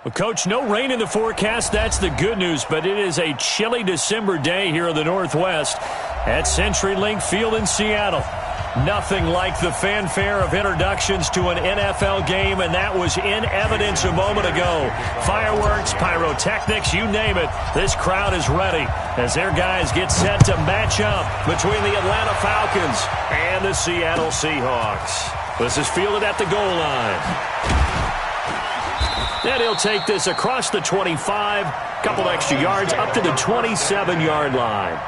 Well, Coach, no rain in the forecast. That's the good news, but it is a chilly December day here in the Northwest at CenturyLink Field in Seattle. Nothing like the fanfare of introductions to an NFL game, and that was in evidence a moment ago. Fireworks, pyrotechnics, you name it. This crowd is ready as their guys get set to match up between the Atlanta Falcons and the Seattle Seahawks. This is fielded at the goal line. And he'll take this across the 25, couple extra yards up to the 27-yard line.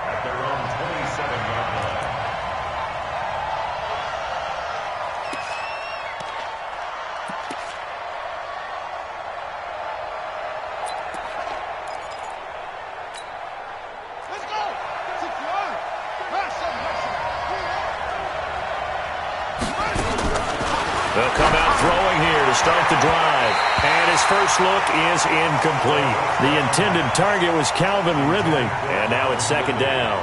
They'll come out throwing here to start the drive. And his first look is incomplete. The intended target was Calvin Ridley. And now it's second down.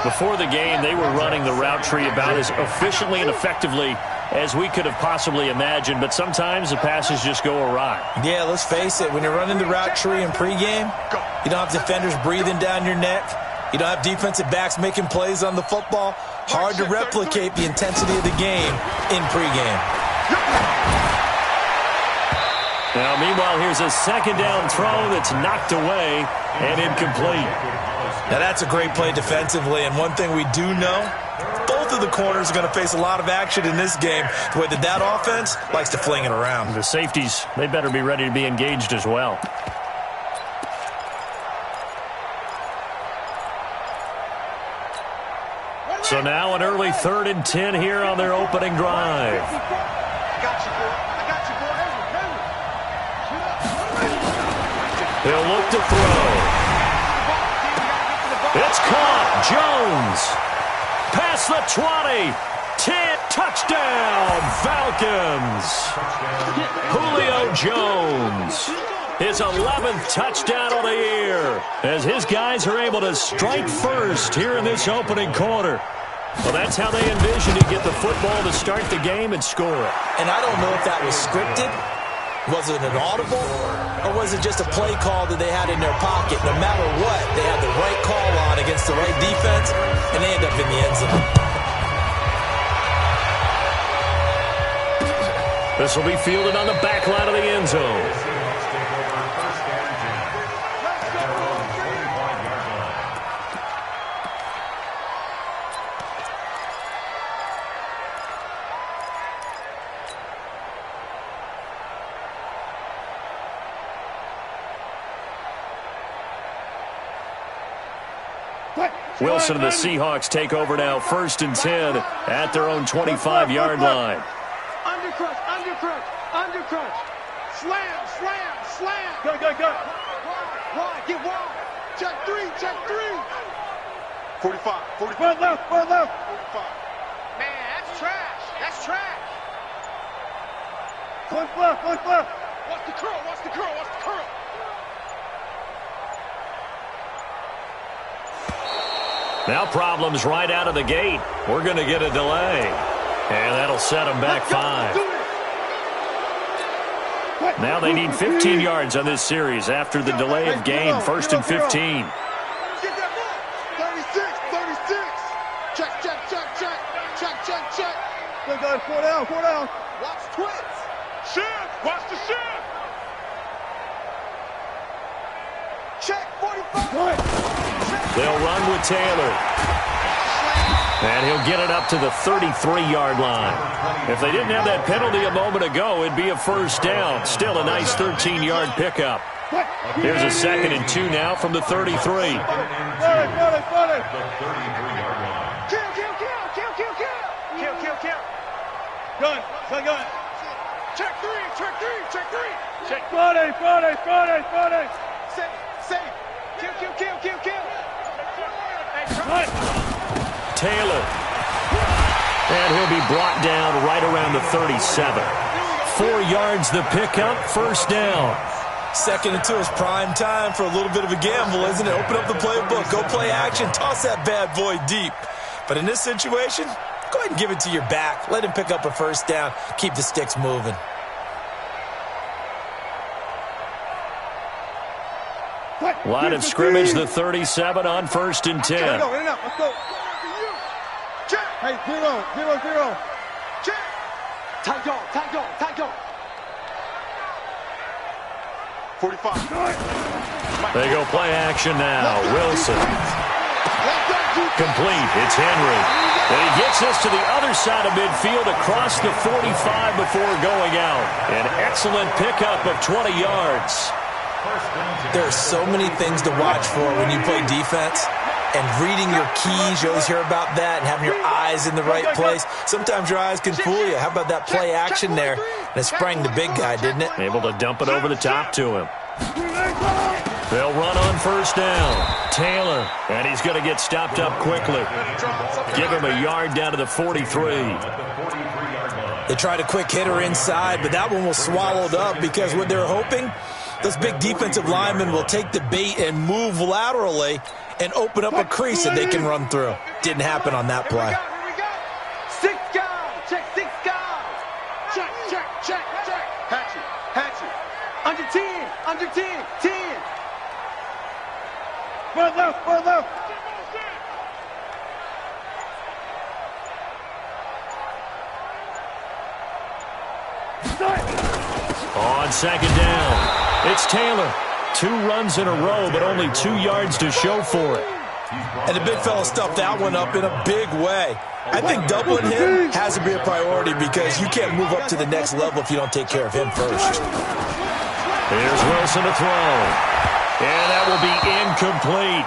Before the game, they were running the route tree about as efficiently and effectively as we could have possibly imagined. But sometimes the passes just go awry. Yeah, let's face it. When you're running the route tree in pregame, you don't have defenders breathing down your neck. You don't have defensive backs making plays on the football. Hard to replicate the intensity of the game in pregame. Now, meanwhile, here's a second down throw that's knocked away and incomplete. Now, that's a great play defensively, and one thing we do know, both of the corners are going to face a lot of action in this game, the way that offense likes to fling it around. The safeties, they better be ready to be engaged as well. So now an early 3rd and 10 here on their opening drive. He'll look to throw. It's caught. Jones. Past the 20. 10. Touchdown, Falcons. Julio Jones. His 11th touchdown of the year as his guys are able to strike first here in this opening quarter. Well, that's how they envisioned to get the football to start the game and score it. And I don't know if that was scripted. Was it an audible? Or was it just a play call that they had in their pocket? No matter what, they had the right call on against the right defense, and they end up in the end zone. This will be fielded on the back line of the end zone. Wilson and the Seahawks take over now, 1st and 10 at their own 25-yard line. Undercrush, undercrush, undercrush. Slam, slam, slam. Go. Wide, get wide. Check 3, check 3. 45. Front left. 45. Man, that's trash. That's trash. Flip left. Watch the curl. Now problems right out of the gate. We're going to get a delay. And that'll set them back 5. Now they need 15 yards on this series after the delay of game. 1st and 15. Get that ball. 36. Check. Good guys, 4 down. Watch twins. Shift. Watch the shift. Check 45. They'll run with Taylor. And he'll get it up to the 33-yard line. If they didn't have that penalty a moment ago, it'd be a 1st down. Still a nice 13-yard pickup. Here's a 2nd and 2 now from the 33. Kill. Gun. Check 3. Check. Friday. Safe. Kill. Taylor. And he'll be brought down right around the 37. 4 yards the pickup, 1st down. 2nd and 2 is prime time for a little bit of a gamble, isn't it? Open up the playbook, go play action, toss that bad boy deep. But in this situation, go ahead and give it to your back. Let him pick up a 1st down, keep the sticks moving. Line of scrimmage, the 37 on 1st and 10. Let's go. Check. Hey, 0. Check. Tight go. 45. They go play action now. Wilson. Complete. It's Henry. And he gets this to the other side of midfield across the 45 before going out. An excellent pickup of 20 yards. There are so many things to watch for when you play defense. And reading your keys, you always hear about that, and having your eyes in the right place. Sometimes your eyes can fool you. How about that play action there? And it sprang the big guy, didn't it? Able to dump it over the top to him. They'll run on 1st down. Taylor, and he's going to get stopped up quickly. Give him a yard down to the 43. They tried a quick hitter inside, but that one was swallowed up because what they're hoping, those big defensive linemen will take the bait and move laterally and open up a crease that they can run through. Didn't happen on that play. 6 guys. Check 6 guys. Check. Hatchet. Under 10. 10. Far left. On 2nd down, it's Taylor. 2 runs in a row, but only 2 yards to show for it. And the big fella stuffed that one up in a big way. I think doubling him has to be a priority because you can't move up to the next level if you don't take care of him first. Here's Wilson to throw. And that will be incomplete.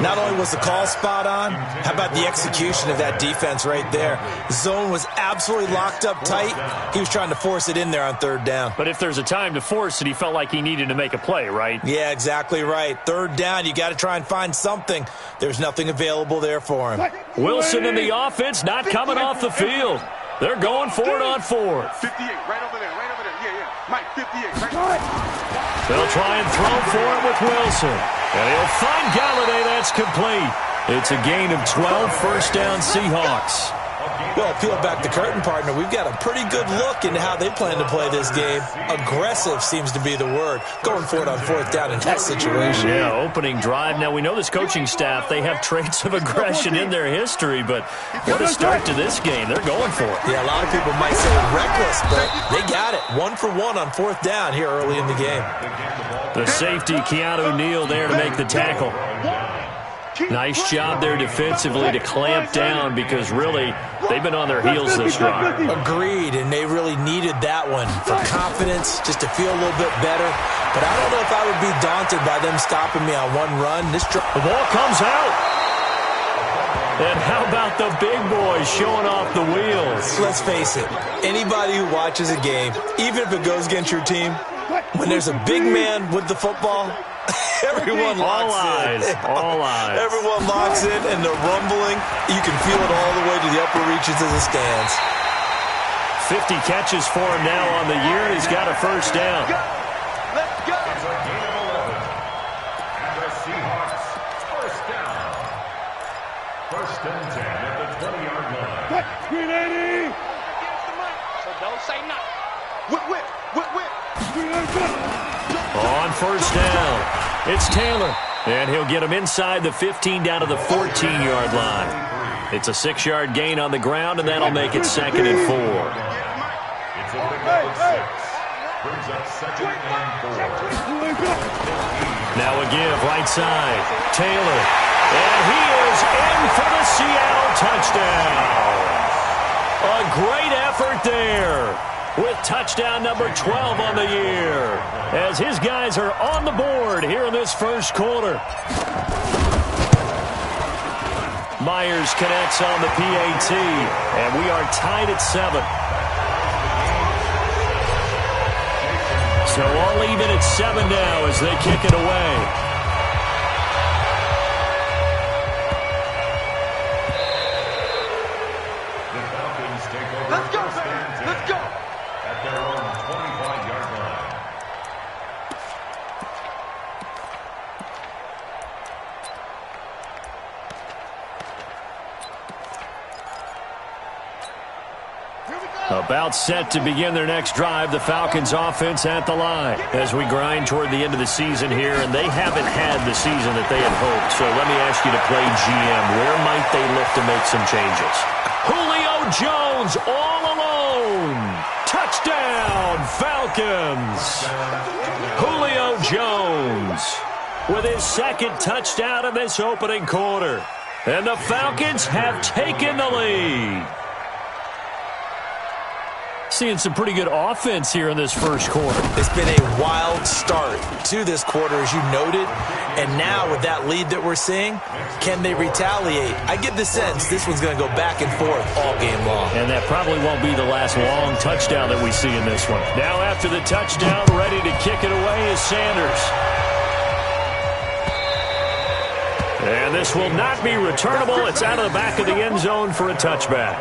Not only was the call spot on, how about the execution of that defense right there? The zone was absolutely locked up tight. He was trying to force it in there on 3rd down. But if there's a time to force it, he felt like he needed to make a play, right? Yeah, exactly right. 3rd down, you got to try and find something. There's nothing available there for him. Wilson and the offense not coming off the field. They're going for it on 4th. 58, right over there. Yeah. Mike, 58, right. They'll try and throw for it with Wilson. And he'll find Galladay. That's complete. It's a gain of 12, 1st down Seahawks. Well, peel back the curtain, partner. We've got a pretty good look into how they plan to play this game. Aggressive seems to be the word. Going for it on 4th down in that situation. Yeah, opening drive. Now, we know this coaching staff, they have traits of aggression in their history, but what a start to this game. They're going for it. Yeah, a lot of people might say reckless, but they got it. 1 for 1 on 4th down here early in the game. The safety, Keanu Neal, there to make the tackle. Nice job there defensively to clamp down because really they've been on their heels this drive. Agreed, and they really needed that one for confidence, just to feel a little bit better. But I don't know if I would be daunted by them stopping me on 1 run. The ball comes out. And how about the big boys showing off the wheels? Let's face it, anybody who watches a game, even if it goes against your team, when there's a big man with the football, everyone locks in. All eyes. Everyone locks in, and the rumbling, you can feel it all the way to the upper reaches of the stands. 50 catches for him now on the year, and he's got a 1st down. Let's go. It's a gain of 11. And the Seahawks, 1st down. 1st and 10 at the 20-yard line. Green 80. So don't say nothing. Whip. On 1st down, it's Taylor. And he'll get him inside the 15 down to the 14-yard line. It's a 6-yard gain on the ground, and that'll make it 2nd and 4. It's a pickup of 6. Brings up 2nd and 4. Now a give right side. Taylor. And he is in for the Seattle touchdown. A great effort there, with touchdown number 12 on the year, as his guys are on the board here in this 1st quarter. Myers connects on the PAT, and we are tied at 7. So all even at 7 now as they kick it away. Let's go, baby. Let's go. At their own 25-yard line. Here we go. About set to begin their next drive, the Falcons offense at the line as we grind toward the end of the season here, and they haven't had the season that they had hoped. So let me ask you to play GM. Where might they look to make some changes? Julio Jones all alone. Touchdown, Falcons. Julio Jones with his second touchdown of this opening quarter. And the Falcons have taken the lead. Seeing some pretty good offense here in this first quarter. It's been a wild start to this quarter, as you noted. And now with that lead that we're seeing, can they retaliate? I get the sense this one's going to go back and forth all game long. And that probably won't be the last long touchdown that we see in this one. Now after the touchdown, ready to kick it away is Sanders. And this will not be returnable. It's out of the back of the end zone for a touchback.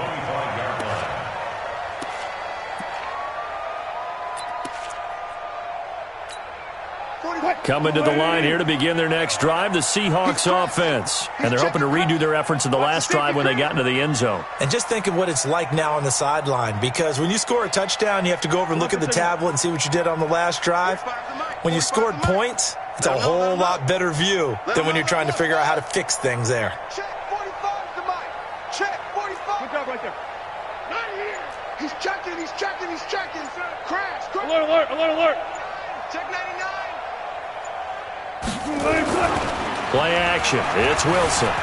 Coming to the line here to begin their next drive, the Seahawks offense. And they're hoping to redo their efforts in the last drive when they got into the end zone. And just think of what it's like now on the sideline, because when you score a touchdown, you have to go over and look at the tablet and see what you did on the last drive. When you scored points, it's a whole lot better view than when you're trying to figure out how to fix things there. Check 45 to Mike. Check 45. Good job right there. Not here. He's checking, he's checking, he's checking. Crash. Alert, alert, alert, alert. Check 99. Play action. It's Wilson.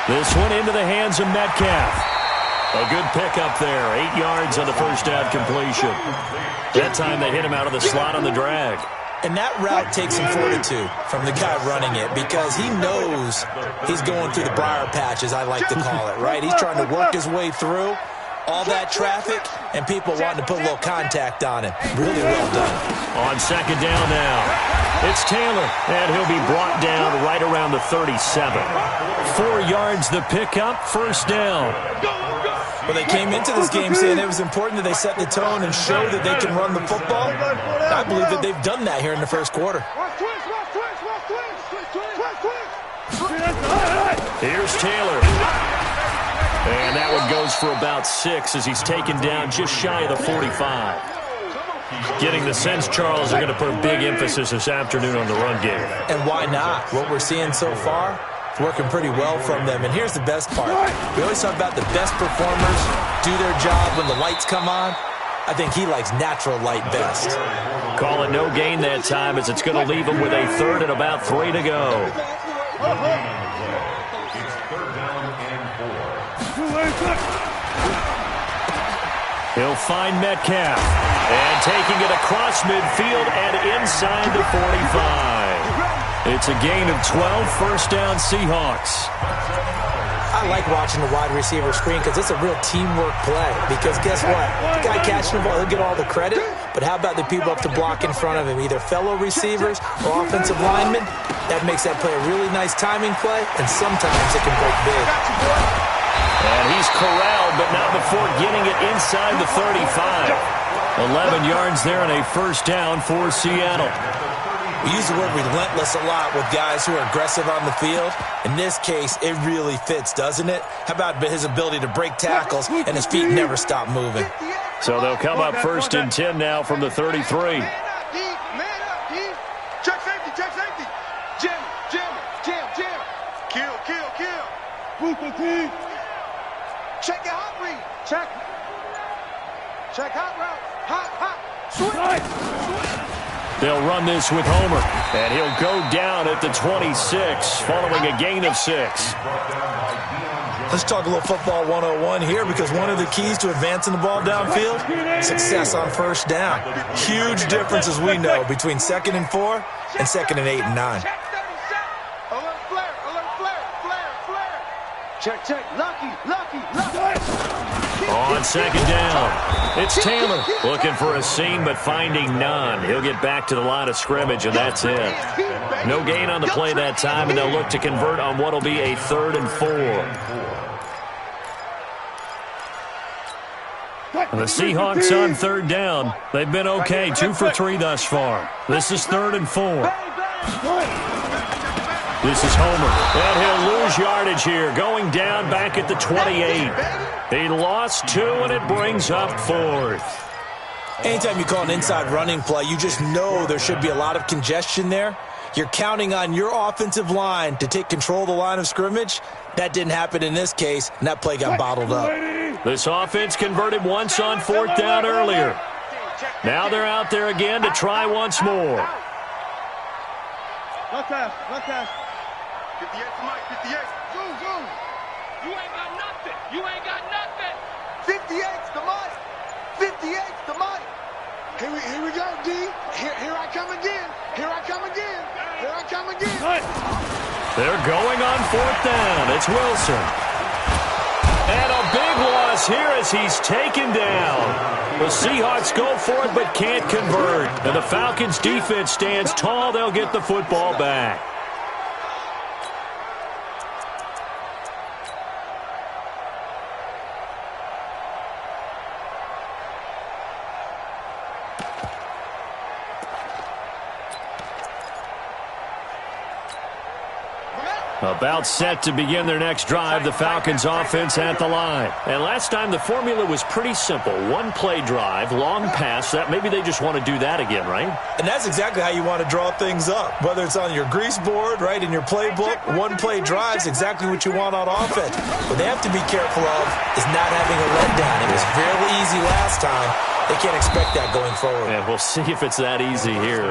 This one into the hands of Metcalf. A good pickup there. 8 yards on the first down completion. That time they hit him out of the slot on the drag. And that route takes some fortitude from the guy running it, because he knows he's going through the briar patch, as I like to call it, right? He's trying to work his way through all that traffic and people wanting to put a little contact on him. Really well done. On second down now, it's Taylor, and he'll be brought down right around the 37. 4 yards the pickup, first down. Well, they came into this game saying it was important that they set the tone and show that they can run the football. I believe that they've done that here in the first quarter. Here's Taylor. And that one goes for about 6 as he's taken down just shy of the 45. Getting the sense, Charles, they're going to put a big emphasis this afternoon on the run game. And why not? What we're seeing so far, it's working pretty well from them. And here's the best part. We always talk about the best performers do their job when the lights come on. I think he likes natural light best. Call it no gain that time, as it's going to leave him with a third and about 3 to go. He'll find Metcalf. And taking it across midfield and inside the 45. It's a gain of 12, first down Seahawks. I like watching the wide receiver screen because it's a real teamwork play. Because guess what? The guy catching the ball, he'll get all the credit. But how about the people up to block in front of him, either fellow receivers or offensive linemen? That makes that play a really nice timing play, and sometimes it can break big. And he's corralled, but not before getting it inside the 35. 11 yards there and a first down for Seattle. We use the word relentless a lot with guys who are aggressive on the field. In this case, it really fits, doesn't it? How about his ability to break tackles and his feet never stop moving? So they'll come up first and 10 now from the 33. Man up, D. Check safety, check safety. Jam. Kill. Check your hot read. Check hot route. Hot. Switch. They'll run this with Homer, and he'll go down at the 26, following a gain of 6. Let's talk a little football 101 here, because one of the keys to advancing the ball downfield, success on first down. Huge difference, as we know, between 2nd and 4 and 2nd and 8 and 9. Alert flare. Check. Lucky. On second down, it's Taylor looking for a seam but finding none. He'll get back to the line of scrimmage, and that's it. No gain on the play that time, and they'll look to convert on what will be a 3rd and 4. The Seahawks on 3rd down. They've been okay, 2 for 3 thus far. This is 3rd and 4. This is Homer, and he'll lose yardage here, going down back at the 28. He lost 2, and it brings up 4th. Anytime you call an inside running play, you just know there should be a lot of congestion there. You're counting on your offensive line to take control of the line of scrimmage. That didn't happen in this case, and that play got bottled up. This offense converted once on 4th down earlier. Now they're out there again to try once more. Left pass. 58 to Mike, 58. Zoom. You ain't got nothing. You ain't got nothing. 58's the Mike. 58's the Mike. Here we go, D. Here I come again. Here I come again. They're going on 4th down. It's Wilson. And a big loss here as he's taken down. The Seahawks go for it but can't convert. And the Falcons defense stands tall. They'll get the football back. About set to begin their next drive, the Falcons offense at the line. And last time the formula was pretty simple. One play drive, long pass. That maybe they just want to do that again, right? And that's exactly how you want to draw things up. Whether it's on your grease board, right, in your playbook, one play drive is exactly what you want on offense. What they have to be careful of is not having a letdown. It was fairly easy last time. They can't expect that going forward. And we'll see if it's that easy here.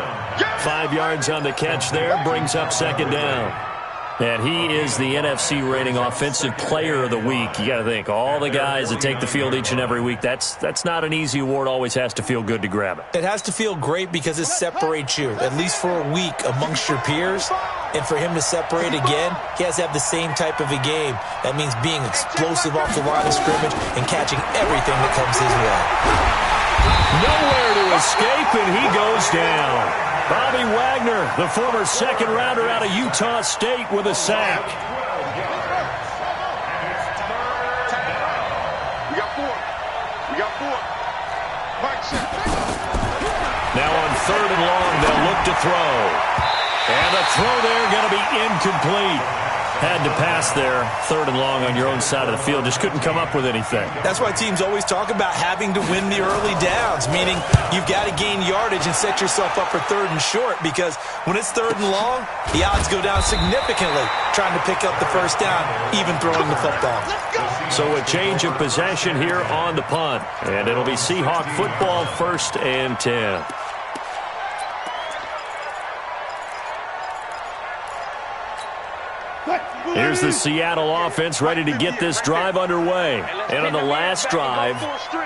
5 yards on the catch there, brings up 2nd down. And he is the NFC rating Offensive Player of the Week. You got to think, all the guys that take the field each and every week, that's not an easy award. Always has to feel good to grab it. It has to feel great because it separates you, at least for a week, amongst your peers. And for him to separate again, he has to have the same type of a game. That means being explosive off the line of scrimmage and catching everything that comes his way. Nowhere to escape, and he goes down. Bobby Wagner, the former second-rounder out of Utah State, with a sack. We got 4. Now on 3rd and long, they'll look to throw. And the throw there going to be incomplete. Had to pass there, 3rd and long on your own side of the field. Just couldn't come up with anything. That's why teams always talk about having to win the early downs, meaning you've got to gain yardage and set yourself up for 3rd and short, because when it's 3rd and long, the odds go down significantly trying to pick up the 1st down, even throwing the football. So a change of possession here on the punt. And it'll be Seahawk football, 1st and 10. Here's the Seattle offense ready to get this drive underway. And on the last drive,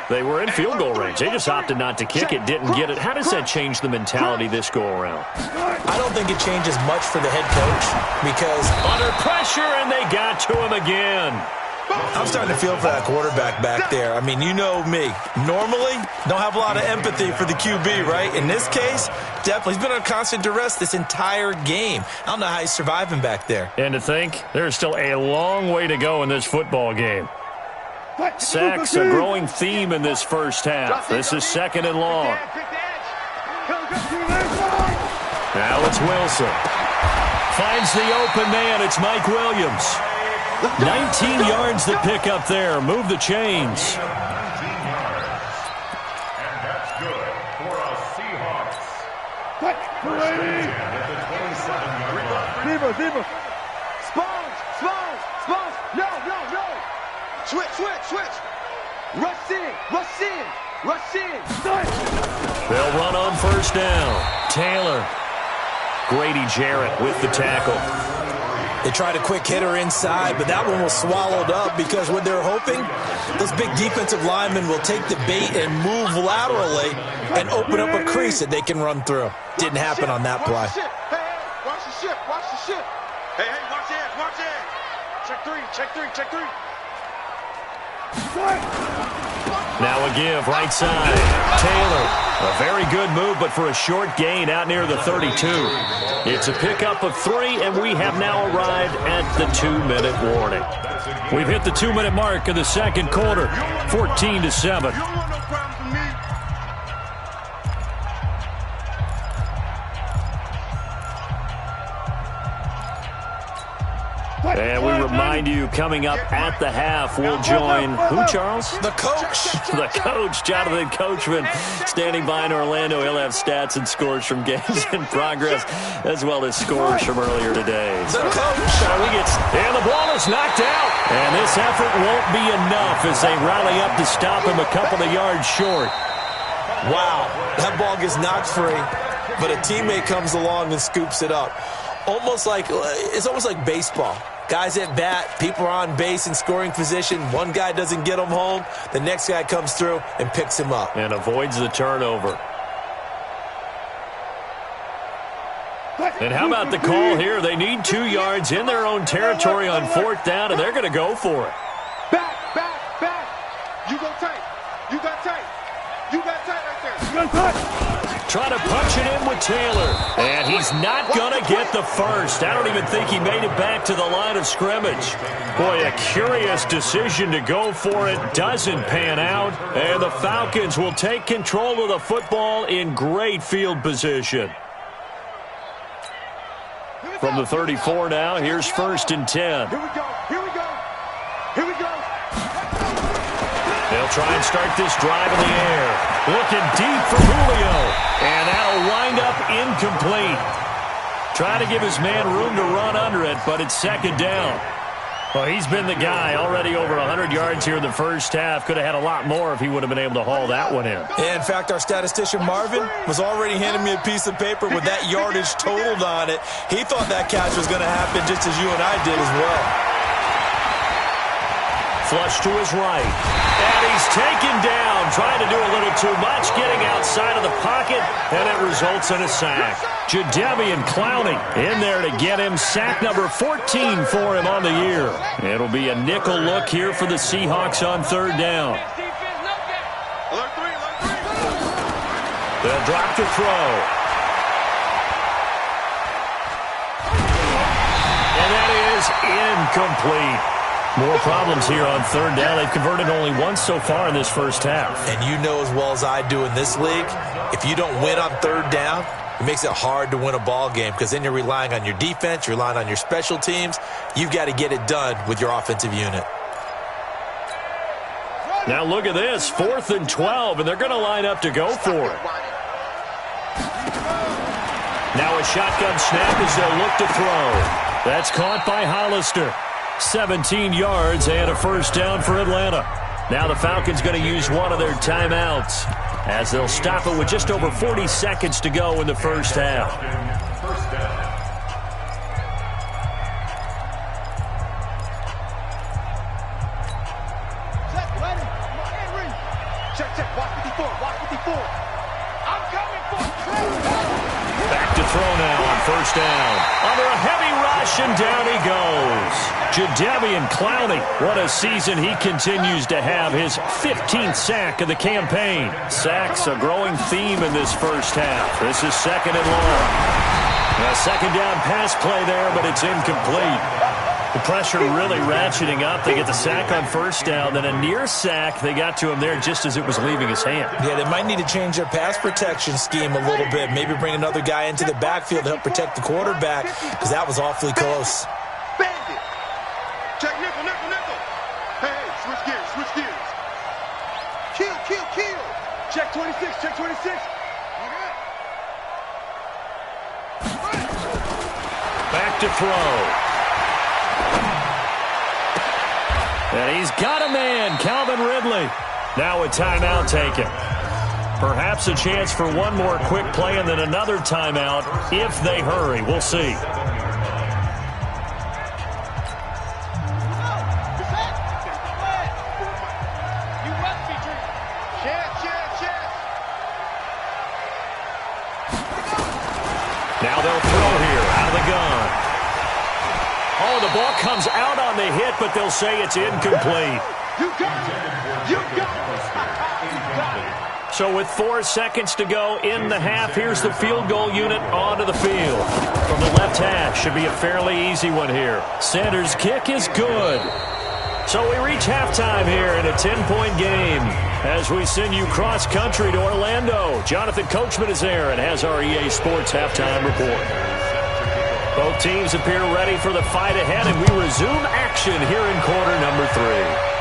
they were in field goal range. They just opted not to kick it, didn't get it. How does that change the mentality this go-around? I don't think it changes much for the head coach because under pressure, and they got to him again. I'm starting to feel for that quarterback back there. I mean, you know me. Normally, don't have a lot of empathy for the QB, right? In this case, definitely. He's been under constant duress this entire game. I don't know how he's surviving back there. And to think, there's still a long way to go in this football game. Sacks, a growing theme in this first half. This is 2nd and long. Now it's Wilson. Finds the open man. It's Mike Williams. 19 yards to pick up there. Move the chains. 19 yards. And that's good for a Seahawks. First and 10 at the 27-yard line. Zebra. Spons. No. Switch. Rush in. They'll run on 1st down. Taylor. Grady Jarrett with the tackle. They tried a quick hitter inside, but that one was swallowed up because what they're hoping, those big defensive linemen will take the bait and move laterally and open up a crease that they can run through. Didn't happen on that play. Hey, watch the ship. Hey, watch it. Check three. Now a give, right side. Taylor, a very good move, but for a short gain out near the 32. It's a pickup of 3, and we have now arrived at the 2-minute warning. We've hit the 2-minute mark of the second quarter, 14-7. remind you, coming up at the half, we'll join who, Charles? The coach. The coach, Jonathan Coachman, standing by in Orlando. He'll have stats and scores from games in progress, as well as scores from earlier today. The coach. And the ball is knocked out. And this effort won't be enough as they rally up to stop him a couple of yards short. Wow, that ball gets knocked free, but a teammate comes along and scoops it up. It's almost like baseball. Guys at bat, people are on base in scoring position. One guy doesn't get him home. The next guy comes through and picks him up. And avoids the turnover. And how about the call here? They need 2 yards in their own territory on 4th down, and they're going to go for it. Back. You go tight. You got tight. You got tight right there. You got tight. Try to punch it in with Taylor. And he's not going to get the first. I don't even think he made it back to the line of scrimmage. Boy, a curious decision to go for it. Doesn't pan out. And the Falcons will take control of the football in great field position. From the 34 now, here's 1st and 10. Here we go. They'll try and start this drive in the air. Looking deep for Julio. And that'll wind up incomplete. Trying to give his man room to run under it, but it's 2nd down. Well, he's been the guy. Already over 100 yards here in the first half. Could have had a lot more if he would have been able to haul that one in. Yeah, in fact, our statistician Marvin was already handing me a piece of paper with that yardage totaled on it. He thought that catch was going to happen just as you and I did as well. Flush to his right. And he's taken down. Trying to do a little too much. Getting outside of the pocket. And it results in a sack. Jadeveon Clowney in there to get him. Sack number 14 for him on the year. It'll be a nickel look here for the Seahawks on 3rd down. They'll drop to throw. And that is incomplete. More problems here on 3rd down. They've converted only once so far in this first half. And you know as well as I do in this league, if you don't win on 3rd down, it makes it hard to win a ball game because then you're relying on your defense, you're relying on your special teams. You've got to get it done with your offensive unit. Now look at this, 4th and 12, and they're going to line up to go for it. Now a shotgun snap as they'll look to throw. That's caught by Hollister. 17 yards and a 1st down for Atlanta. Now the Falcons going to use one of their timeouts as they'll stop it with just over 40 seconds to go in the first half. Check. Watch 54. I'm coming for it. Back to throw now on 1st down. Under a heavy rush, and down he goes. Jadeveon Clowney, what a season he continues to have. His 15th sack of the campaign. Sacks a growing theme in this first half. This is 2nd and long. A 2nd down pass play there, but it's incomplete. The pressure really ratcheting up. They get the sack on 1st down, then a near sack. They got to him there just as it was leaving his hand. Yeah, they might need to change their pass protection scheme a little bit. Maybe bring another guy into the backfield to help protect the quarterback because that was awfully close. Bandit. Check nickel. Hey, switch gears. Kill. Check 26. Back to throw. And he's got a man, Calvin Ridley. Now a timeout taken. Perhaps a chance for one more quick play and then another timeout if they hurry. We'll see. Now they'll throw here out of the gun. Oh, the ball comes out on the hit, but they'll say it's incomplete. You got it. So with 4 seconds to go in the half, here's the field goal unit onto the field. From the left hash, should be a fairly easy one here. Sanders' kick is good. So we reach halftime here in a 10-point game as we send you cross-country to Orlando. Jonathan Coachman is there and has our EA Sports halftime report. Both teams appear ready for the fight ahead, and we resume action here in quarter number 3.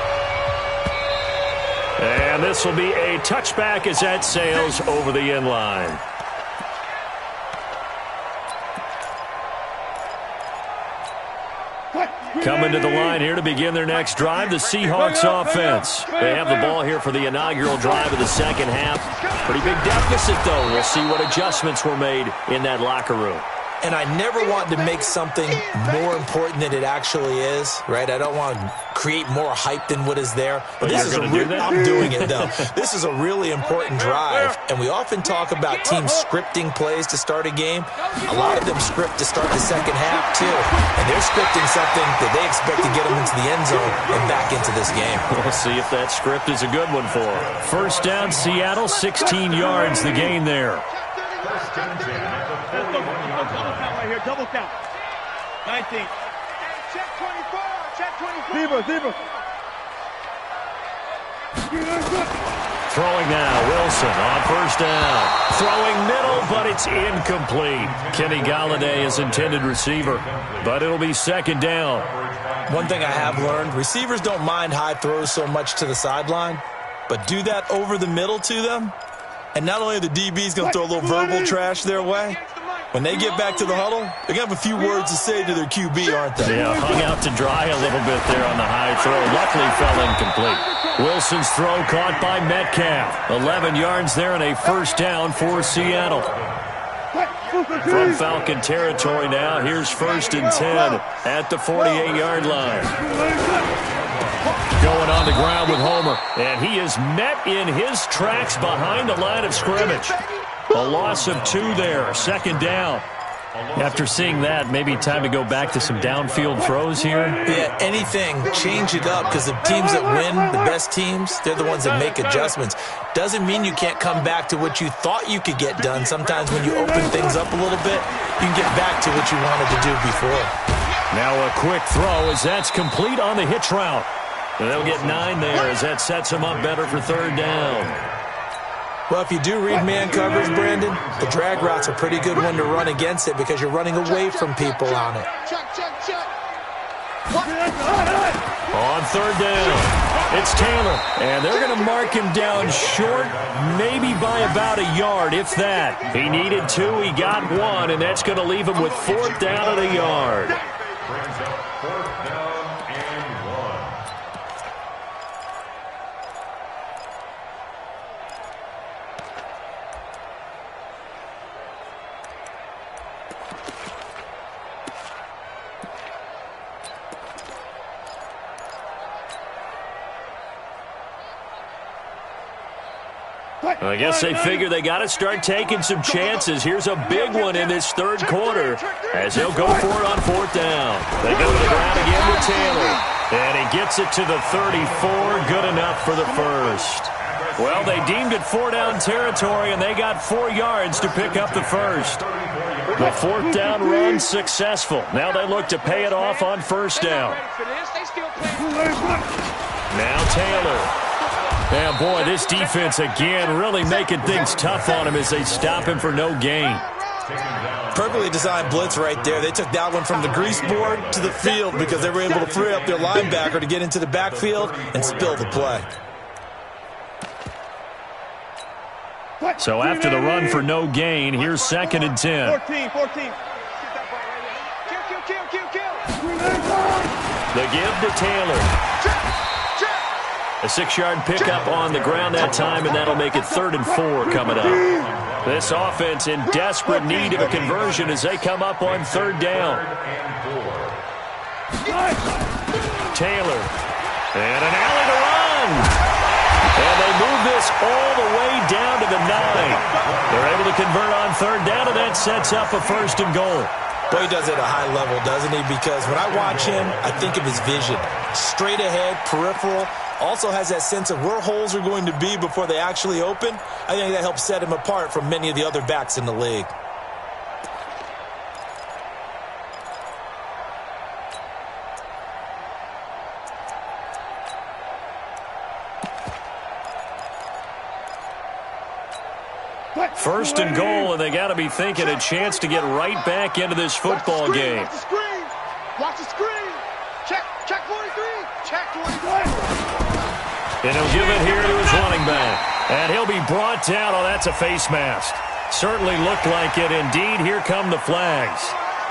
And this will be a touchback as that sails over the end line. Coming to the line here to begin their next drive, the Seahawks offense. They have the ball here for the inaugural drive of the second half. Pretty big deficit, though. We'll see what adjustments were made in that locker room. And I never want to make something more important than it actually is, right? I don't want to create more hype than what is there. But this is I'm doing it, though. This is a really important drive. And we often talk about teams scripting plays to start a game. A lot of them script to start the second half, too. And they're scripting something that they expect to get them into the end zone and back into this game. We'll see if that script is a good one for them. First down, Seattle, 16 yards, the gain there. Double count. 19. Check 24. Check 24. Zebra. Throwing now, Wilson on first down. Throwing middle, but it's incomplete. Kenny Galladay is intended receiver, but it'll be second down. One thing I have learned, receivers don't mind high throws so much to the sideline, but do that over the middle to them, and not only are the DBs going to throw a little verbal trash their way, when they get back to the huddle, they're going to have a few words to say to their QB, aren't they? Yeah, hung out to dry a little bit there on the high throw. Luckily fell incomplete. Wilson's throw caught by Metcalf. 11 yards there and a first down for Seattle. From Falcon territory now, here's 1st and 10 at the 48-yard line. Going on the ground with Homer, and he is met in his tracks behind the line of scrimmage. A loss of 2 there, second down. After seeing that, maybe time to go back to some downfield throws here. Yeah, anything, change it up, because the teams that win, the best teams, they're the ones that make adjustments. Doesn't mean you can't come back to what you thought you could get done. Sometimes when you open things up a little bit, you can get back to what you wanted to do before. Now a quick throw as that's complete on the hitch route. And they'll get 9 there as that sets them up better for third down. Well, if you do read man coverage, Brandon, the drag route's a pretty good one to run against it because you're running away from people on it. On third down, it's Taylor, and they're going to mark him down short, maybe by about a yard, if that. He needed 2, he got 1, and that's going to leave him with 4th down and a yard. Brings up 4th down and 1. I guess they figure they got to start taking some chances. Here's a big one in this third quarter as they'll go for it on 4th down. They go to the ground again with Taylor. And he gets it to the 34. Good enough for the first. Well, they deemed it 4-down territory, and they got 4 yards to pick up the first. The 4th down run successful. Now they look to pay it off on 1st down. Now Taylor. And, boy, this defense, again, really making things tough on him as they stop him for no gain. Perfectly designed blitz right there. They took that one from the grease board to the field because they were able to free up their linebacker to get into the backfield and spill the play. So after the run for no gain, here's 2nd and 10. 14. The give to Taylor. A 6-yard pickup on the ground that time, and that'll make it 3rd and 4 coming up. This offense in desperate need of a conversion as they come up on 3rd down. Taylor. And an alley to run. And they move this all the way down to the 9. They're able to convert on 3rd down, and that sets up a 1st and goal. Boy, he does it at a high level, doesn't he? Because when I watch him, I think of his vision. Straight ahead, peripheral. Also has that sense of where holes are going to be before they actually open. I think that helps set him apart from many of the other backs in the league. First and goal, and they got to be thinking a chance to get right back into this football game. Watch the screen. Watch the screen. Check 43. Check 43. And he'll give it here to his running back. And he'll be brought down. Oh, that's a face mask. Certainly looked like it. Indeed, here come the flags.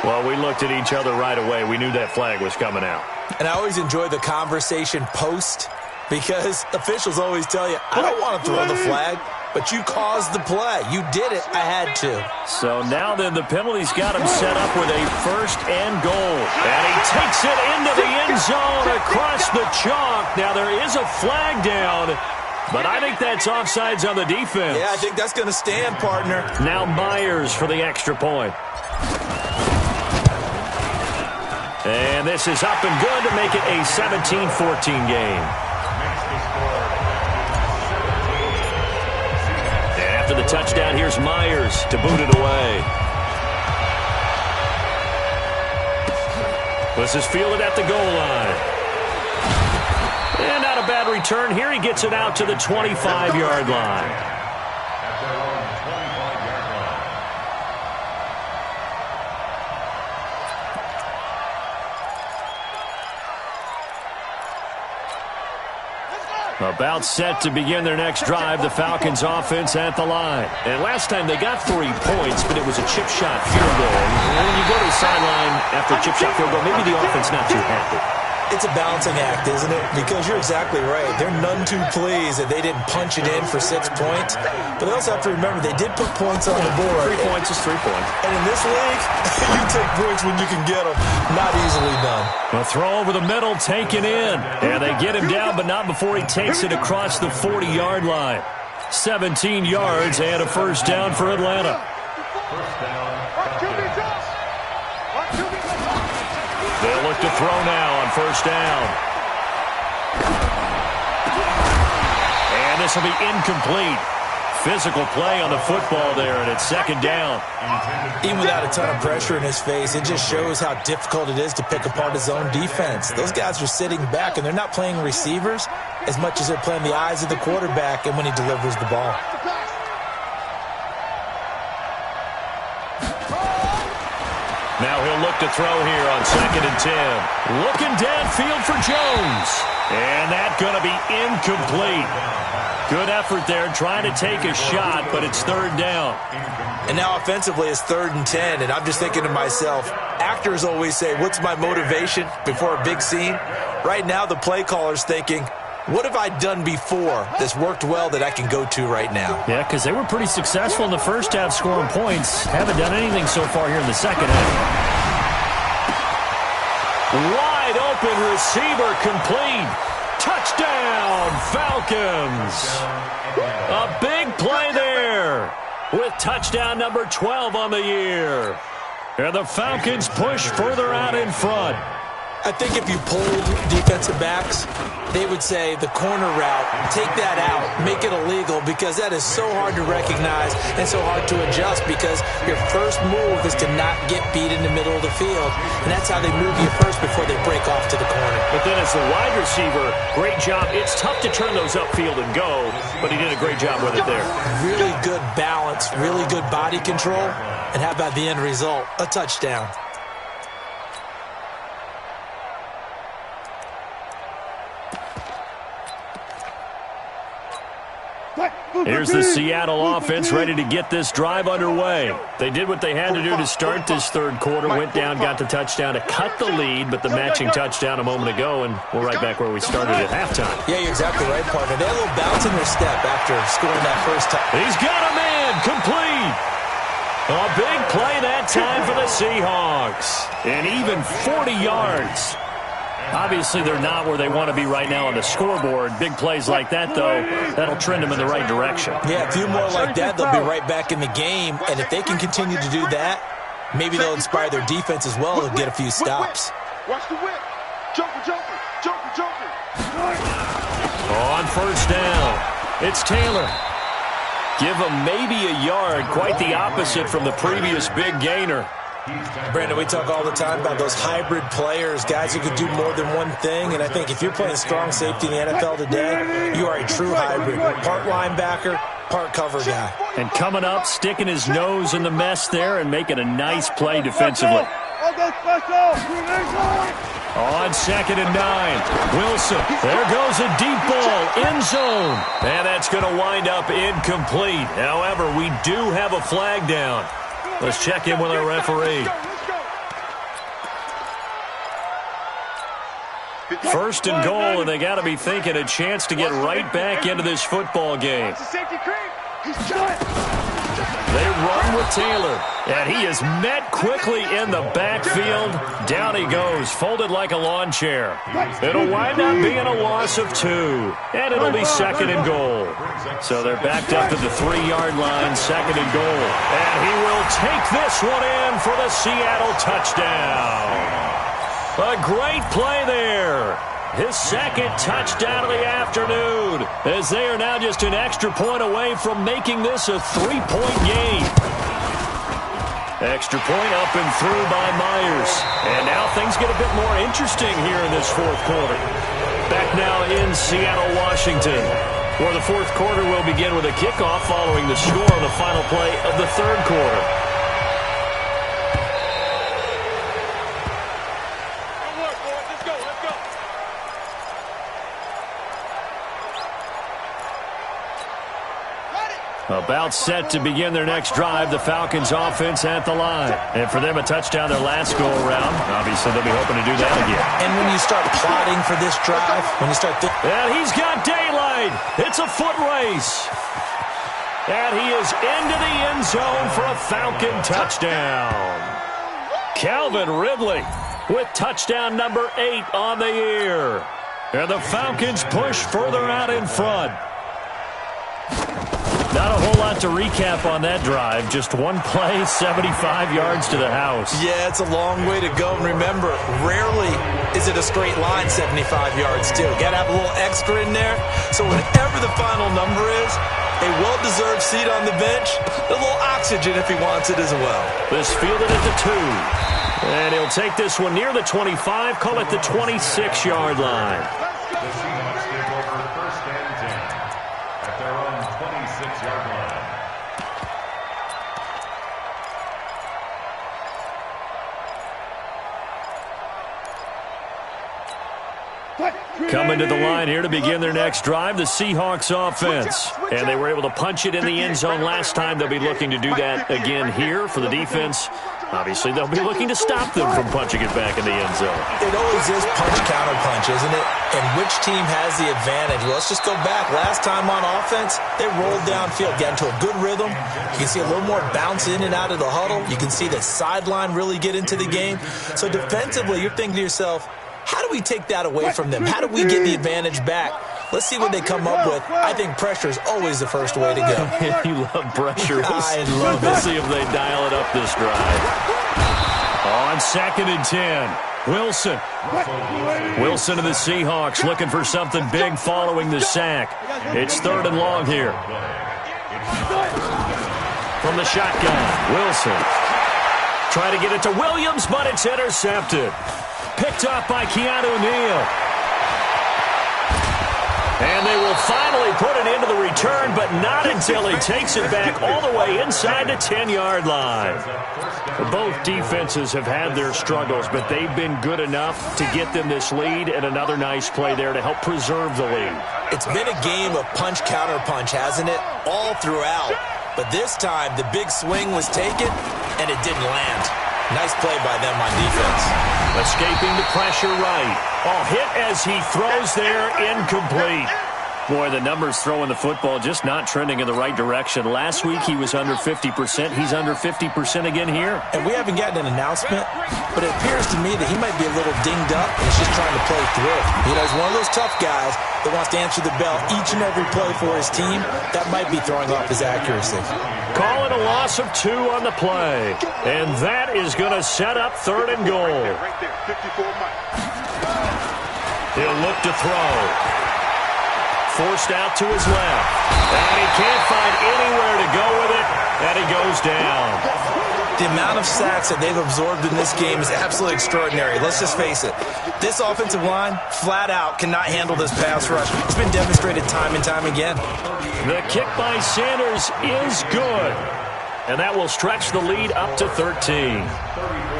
Well, we looked at each other right away. We knew that flag was coming out. And I always enjoy the conversation post because officials always tell you, I don't want to throw the flag, but you caused the play. You did it. I had to. So now then the penalty's got him set up with a first and goal. And he takes it into the end zone across the chalk. Now there is a flag down, but I think that's offsides on the defense. Yeah, I think that's going to stand, partner. Now Myers for the extra point. And this is up and good to make it a 17-14 game. And after the touchdown, here's Myers to boot it away. This is fielded at the goal line. And not a bad return here. He gets it out to the 25-yard line. About set to begin their next drive, the Falcons offense at the line. And last time they got 3 points, but it was a chip shot field goal. And when you go to the sideline after a chip shot field goal, maybe the offense not too happy. It's a balancing act, isn't it? Because you're exactly right. They're none too pleased that they didn't punch it in for 6 points. But they also have to remember they did put points on the board. 3 points is 3 points. And in this league, you take points when you can get them. Not easily done. A throw over the middle taken in. And they get him down, but not before he takes it across the 40-yard line. 17 yards and a first down for Atlanta. They'll look to throw now on first down. And this will be incomplete. Physical play on the football there, and it's second down. Even without a ton of pressure in his face, it just shows how difficult it is to pick apart his own defense. Those guys are sitting back, and they're not playing receivers as much as they're playing the eyes of the quarterback and when he delivers the ball. Now he'll look to throw here on 2nd and 10. Looking downfield for Jones. And that's going to be incomplete. Good effort there, trying to take a shot, but it's third down. And now offensively it's 3rd and 10, and I'm just thinking to myself, actors always say, what's my motivation before a big scene? Right now the play caller's thinking, what have I done before that's worked well that I can go to right now? Yeah, because they were pretty successful in the first half scoring points. Haven't done anything so far here in the second half. Wide open receiver complete. Touchdown, Falcons. A big play there with touchdown number 12 on the year. And the Falcons push further out in front. I think if you polled defensive backs, they would say the corner route, take that out, make it illegal, because that is so hard to recognize and so hard to adjust, because your first move is to not get beat in the middle of the field, and that's how they move you first before they break off to the corner. But then as the wide receiver, great job. It's tough to turn those upfield and go, but he did a great job with it there. Really good balance, really good body control, and how about the end result? A touchdown. Here's the Seattle offense ready to get this drive underway. They did what they had to do to start this third quarter, went down, got the touchdown to cut the lead, but the matching touchdown a moment ago, and we're right back where we started at halftime. Yeah, you're exactly right, partner. They had a little bounce in their step after scoring that first time. He's got a man, complete. A big play that time for the Seahawks. And even 40 yards. Obviously, they're not where they want to be right now on the scoreboard. Big plays like that, though, that'll trend them in the right direction. Yeah, a few more like that, they'll be right back in the game. And if they can continue to do that, maybe they'll inspire their defense as well and get a few stops. Watch the whip. Jumper. On first down, it's Taylor. Give him maybe a yard, quite the opposite from the previous big gainer. Brandon, we talk all the time about those hybrid players, guys who could do more than one thing, and I think if you're playing strong safety in the NFL today, you are a true hybrid. Part linebacker, part cover guy. And coming up, sticking his nose in the mess there and making a nice play defensively. On 2nd and 9, Wilson. There goes a deep ball, end zone. And that's going to wind up incomplete. However, we do have a flag down. Let's check in with our referee. 1st and goal, and they got to be thinking a chance to get right back into this football game. They run with Taylor, and he is met quickly in the backfield. Down he goes, folded like a lawn chair. It'll wind up being a loss of 2, and it'll be 2nd and goal. So they're backed up to the 3-yard line, 2nd and goal. And he will take this one in for the Seattle touchdown. A great play there. His 2nd touchdown of the afternoon, as they are now just an extra point away from making this a 3-point game. Extra point up and through by Myers. And now things get a bit more interesting here in this 4th quarter. Back now in Seattle, Washington, where the 4th quarter will begin with a kickoff following the score on the final play of the 3rd quarter. About set to begin their next drive, the Falcons offense at the line. And for them, a touchdown their last go-around. Obviously, they'll be hoping to do that again. And when you start plotting for this drive, when you start and he's got daylight. It's a foot race. And he is into the end zone for a Falcon touchdown. Calvin Ridley with touchdown number 8 on the year. And the Falcons push further out in front. Not a whole lot to recap on that drive. Just one play, 75 yards to the house. Yeah, it's a long way to go. And remember, rarely is it a straight line 75 yards, too. Got to have a little extra in there. So whatever the final number is, a well-deserved seat on the bench, a little oxygen if he wants it as well. This fielded at the 2. And he'll take this one near the 25, call it the 26-yard line. The Seahawks take over 1st and 10 at their own 26-yard line. Coming to the line here to begin their next drive, the Seahawks offense. And they were able to punch it in the end zone last time. They'll be looking to do that again here for the defense. Obviously, they'll be looking to stop them from punching it back in the end zone. It always is punch-counter-punch, isn't it? And which team has the advantage? Well, let's just go back. Last time on offense, they rolled downfield, got into a good rhythm. You can see a little more bounce in and out of the huddle. You can see the sideline really get into the game. So defensively, you're thinking to yourself, how do we take that away from them? How do we get the advantage back? Let's see what they come up with. I think pressure is always the first way to go. You love pressure. I love it. We'll see if they dial it up this drive. On 2nd and 10, Wilson. Wilson to the Seahawks looking for something big following the sack. It's 3rd and long here. From the shotgun, Wilson. Try to get it to Williams, but it's intercepted. Picked up by Keanu Neal. And they will finally put it into the return, but not until he takes it back all the way inside the 10-yard line. Both defenses have had their struggles, but they've been good enough to get them this lead, and another nice play there to help preserve the lead. It's been a game of punch-counter-punch, hasn't it? All throughout. But this time, the big swing was taken, and it didn't land. Nice play by them on defense. Escaping the pressure right. Oh, hit as he throws there, incomplete. Boy, the numbers throwing the football just not trending in the right direction. Last week he was under 50%. He's under 50% again here. And we haven't gotten an announcement, but it appears to me that he might be a little dinged up and he's just trying to play through. You know, he's one of those tough guys that wants to answer the bell each and every play for his team. That might be throwing off his accuracy. Call it a loss of 2 on the play. And that is going to set up 3rd and goal. He'll look to throw. Forced out to his left. And he can't find anywhere to go with it. And he goes down. The amount of sacks that they've absorbed in this game is absolutely extraordinary. Let's just face it. This offensive line, flat out, cannot handle this pass rush. It's been demonstrated time and time again. The kick by Sanders is good. And that will stretch the lead up to 13.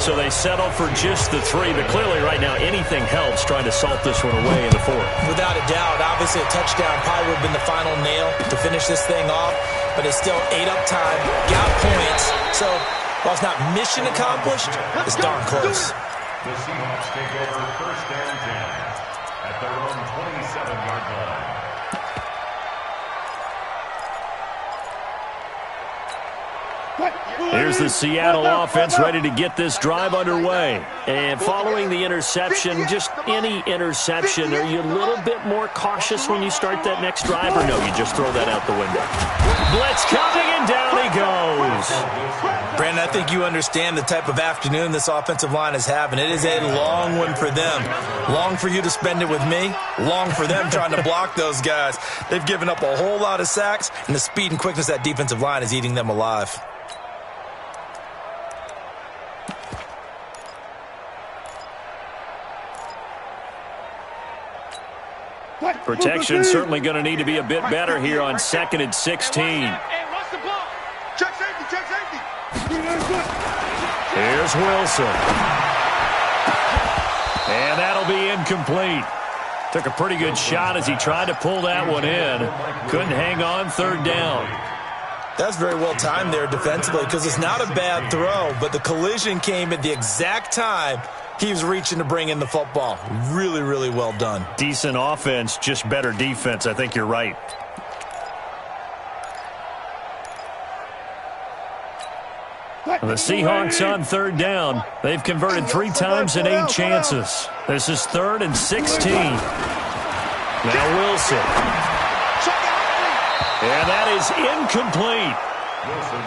So they settle for just the 3. But clearly right now anything helps trying to salt this one away in the 4th. Without a doubt, obviously a touchdown probably would have been the final nail to finish this thing off. But it's still 8 up time, got points. So while it's not mission accomplished, it's darn close. The Seahawks take over 1st and 10 at their own 27-yard line. Here's the Seattle offense ready to get this drive underway. And following the interception, just any interception, are you a little bit more cautious when you start that next drive? Or no, you just throw that out the window? Blitz coming, and down he goes. Brandon, I think you understand the type of afternoon this offensive line is having. It is a long one for them. Long for you to spend it with me. Long for them trying to block those guys. They've given up a whole lot of sacks, and the speed and quickness of that defensive line is eating them alive. Protection certainly going to need to be a bit better here on 2nd and 16. Check safety, check safety. Here's Wilson. And that'll be incomplete. Took a pretty good shot as he tried to pull that one in. Couldn't hang on 3rd down. That's very well timed there defensively because it's not a bad throw, but the collision came at the exact time he was reaching to bring in the football. Really, really well done. Decent offense, just better defense. I think you're right. The Seahawks on 3rd down. They've converted 3 times in 8 chances. This is 3rd and 16. Now Wilson. And that is incomplete.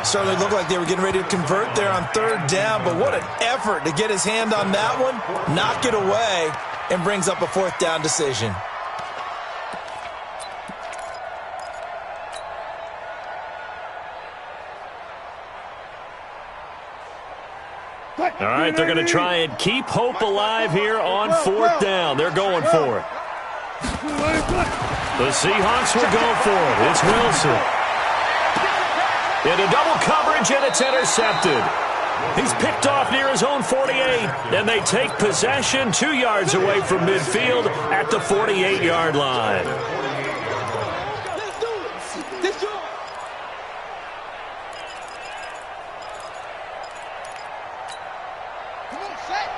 Certainly looked like they were getting ready to convert there on 3rd down, but what an effort to get his hand on that one, knock it away, and brings up a 4th down decision. All right, they're going to try and keep hope alive here on 4th down. They're going for it. The Seahawks will go for it. It's Wilson. Into double coverage, and it's intercepted. He's picked off near his own 48, and they take possession 2 yards away from midfield at the 48-yard line. Let's do it. Let's do it. Come on, set.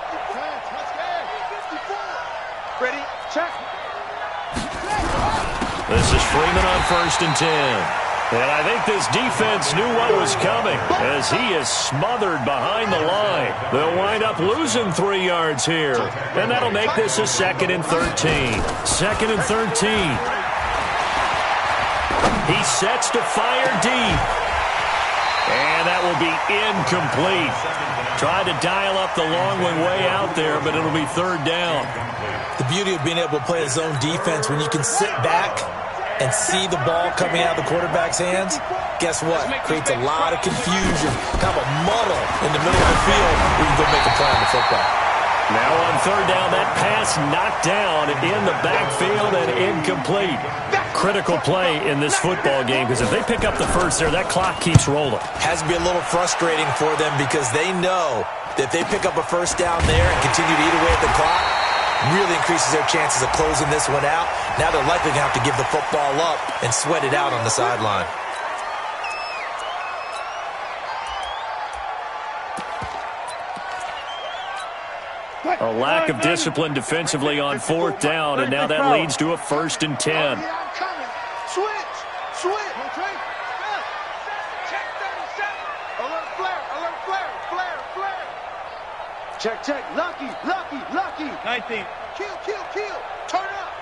Ready, check. This is Freeman on 1st and 10. And I think this defense knew what was coming as he is smothered behind the line. They'll wind up losing 3 yards here. And that'll make this a 2nd and 13. 2nd and 13. He sets to fire deep. And that will be incomplete. Tried to dial up the long one way out there, but it'll be 3rd down. The beauty of being able to play a zone defense when you can sit back and see the ball coming out of the quarterback's hands, guess what? Creates a lot of confusion, kind of a muddle in the middle of the field where you can go make a play on the football. Now on 3rd down, that pass knocked down in the backfield and incomplete. Critical play in this football game because if they pick up the first there, that clock keeps rolling. Has to be a little frustrating for them because they know that if they pick up a 1st down there and continue to eat away at the clock, really increases their chances of closing this one out. Now they're likely going to have to give the football up and sweat it out on the sideline. A lack of discipline defensively on 4th down, and now that leads to a 1st and 10. Switch. Check 37. Alert flare. Check. Lucky. 19. Kill. Turn up.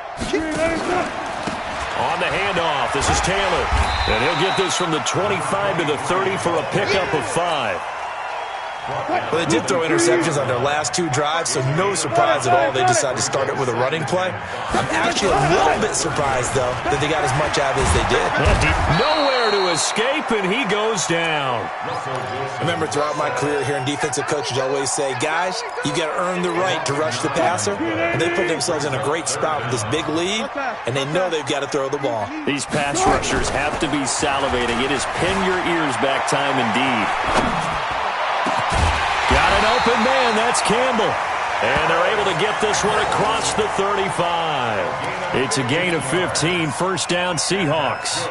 On the handoff, this is Taylor. And he'll get this from the 25 to the 30 for a pickup of 5. Well, they did throw interceptions on their last 2 drives, so no surprise at all they decided to start it with a running play. I'm actually a little bit surprised, though, that they got as much out of it as they did. Nowhere to escape, and he goes down. I remember throughout my career hearing defensive coaches always say, guys, you got to earn the right to rush the passer. And they put themselves in a great spot with this big lead, and they know they've got to throw the ball. These pass rushers have to be salivating. It is pin your ears back time indeed. Got an open man. That's Campbell. And they're able to get this one across the 35. It's a gain of 15. First down, Seahawks.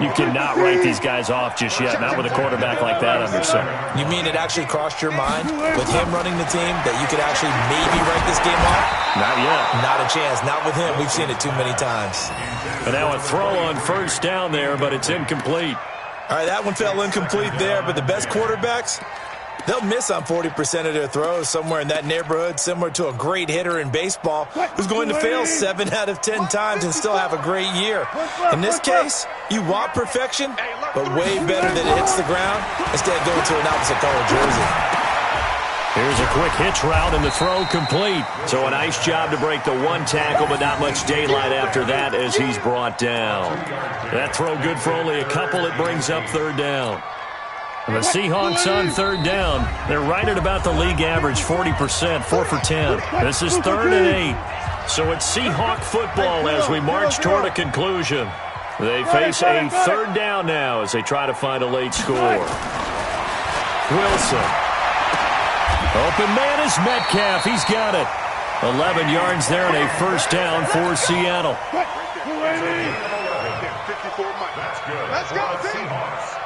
You cannot write these guys off just yet, not with a quarterback like that under center. You mean it actually crossed your mind with him running the team that you could actually maybe write this game off? Not yet. Not a chance. Not with him. We've seen it too many times. And now a throw on first down there, but it's incomplete. All right, that one fell incomplete there, but the best quarterbacks, they'll miss on 40% of their throws somewhere in that neighborhood, similar to a great hitter in baseball who's going to fail 7 out of 10 times and still have a great year. In this case, you want perfection, but way better that it hits the ground instead of going to an opposite color jersey. Here's a quick hitch route, and the throw complete. So a nice job to break the 1 tackle, but not much daylight after that as he's brought down. That throw good for only a couple. It brings up third down. And the Seahawks on third down, they're right at about the league average, 40%, 4 for 10. This is 3rd and 8. So it's Seahawk football as we march toward a conclusion. They face a third down now as they try to find a late score. Wilson. Open man is Metcalf. He's got it. 11 yards there and a first down for Seattle. Let's go, Seahawks.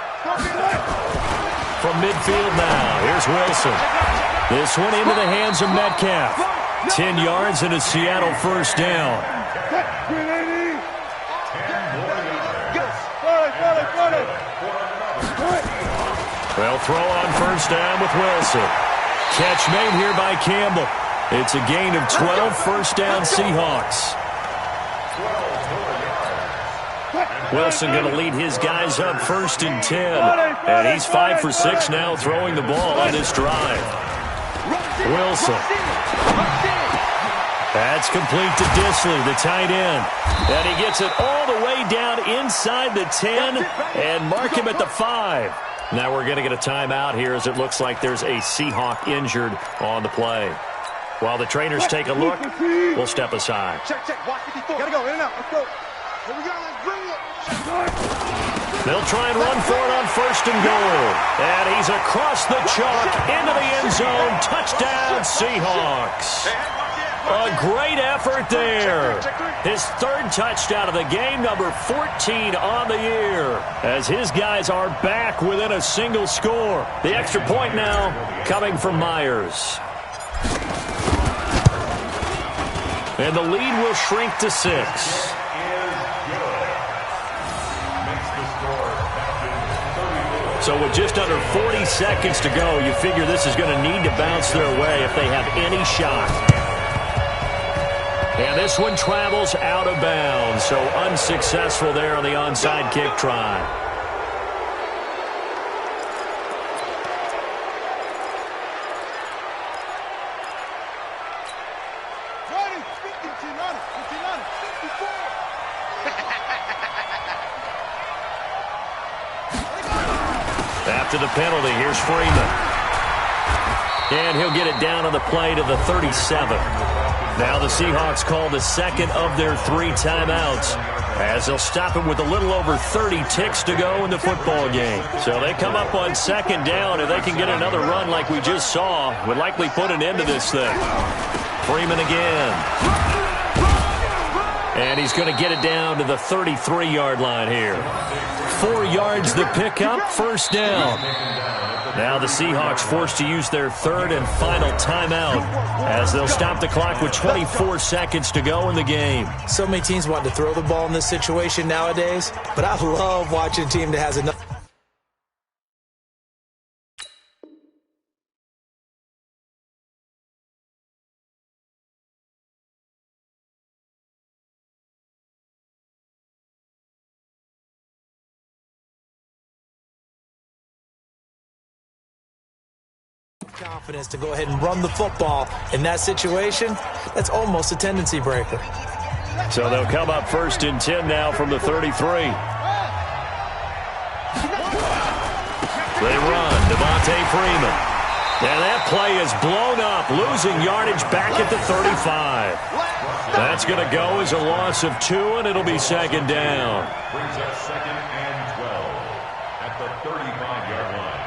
From midfield now, here's Wilson. This one into the hands of Metcalf. 10 yards and a Seattle first down. They'll throw on first down with Wilson. Catch made here by Campbell. It's a gain of 12, first down Seahawks. Wilson going to lead his guys up 1st and 10. And he's 5 for 6 now throwing the ball on this drive. Wilson. That's complete to Disley, the tight end. And he gets it all the way down inside the 10 and mark him at the 5. Now we're going to get a timeout here as it looks like there's a Seahawk injured on the play. While the trainers take a look, we'll step aside. Check, watch 54. Gotta go, in and out, let's go. Here we go, let's bring it. They'll try and run for it on 1st and goal. And he's across the chalk into the end zone. Touchdown, Seahawks. A great effort there. His 3rd touchdown of the game, number 14 on the year, as his guys are back within a single score. The extra point now coming from Myers. And the lead will shrink to 6. So with just under 40 seconds to go, you figure this is going to need to bounce their way if they have any shot. And this one travels out of bounds, so unsuccessful there on the onside kick try. After the penalty, here's Freeman. And he'll get it down on the play to the 37. Now the Seahawks call the 2nd of their 3 timeouts as they'll stop it with a little over 30 ticks to go in the football game. So they come up on 2nd down. If they can get another run like we just saw, would likely put an end to this thing. Freeman again. And he's going to get it down to the 33-yard line here. 4 yards the pickup, first down. Now the Seahawks forced to use their 3rd and final timeout as they'll stop the clock with 24 seconds to go in the game. So many teams want to throw the ball in this situation nowadays, but I love watching a team that has enough confidence to go ahead and run the football. In that situation, that's almost a tendency breaker. So they'll come up 1st and 10 now from the 33. They run, Devontae Freeman. And that play is blown up, losing yardage back at the 35. That's going to go as a loss of 2, and it'll be 2nd down. Brings up 2nd and 12 at the 35-yard line.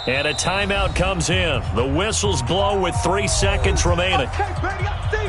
And a timeout comes in. The whistles blow with 3 seconds remaining. Okay, baby, I see